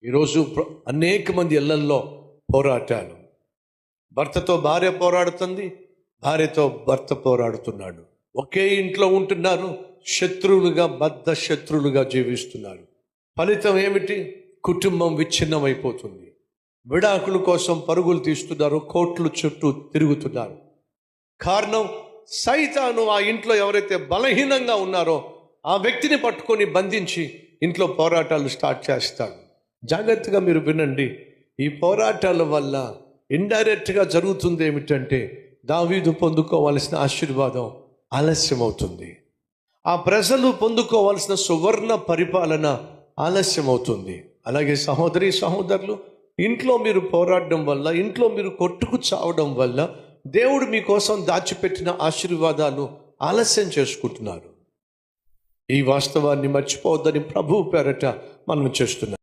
ఈరోజు అనేక మంది ఇళ్లల్లో పోరాటాలు. భర్తతో భార్య పోరాడుతుంది, భార్యతో భర్త పోరాడుతున్నాడు. ఒకే ఇంట్లో ఉంటున్నారు, శత్రువులుగా బద్ధ శత్రువులుగా జీవిస్తున్నారు. ఫలితం ఏమిటి? కుటుంబం విచ్ఛిన్నమైపోతుంది. విడాకుల కోసం పరుగులు తీస్తున్నారు, కోర్టుల చుట్టూ తిరుగుతున్నారు. కారణం, సైతాను ఆ ఇంట్లో ఎవరైతే బలహీనంగా ఉన్నారో ఆ వ్యక్తిని పట్టుకొని బంధించి ఇంట్లో పోరాటాలు స్టార్ట్ చేస్తాడు. జాగ్రత్తగా మీరు వినండి. ఈ పోరాటాల వల్ల ఇండైరెక్ట్గా జరుగుతుంది ఏమిటంటే, దావీదు పొందుకోవాల్సిన ఆశీర్వాదం ఆలస్యం అవుతుంది. ఆ ప్రజలు పొందుకోవాల్సిన సువర్ణ పరిపాలన ఆలస్యం అవుతుంది. అలాగే సహోదరి సహోదరులు, ఇంట్లో మీరు పోరాడడం వల్ల, ఇంట్లో మీరు కొట్టుకు చావడం వల్ల దేవుడు మీకోసం దాచిపెట్టిన ఆశీర్వాదాలు ఆలస్యం చేసుకుంటున్నారు. ఈ వాస్తవాన్ని మర్చిపోవద్దని ప్రభువు పేరట మనం చేస్తున్నాం.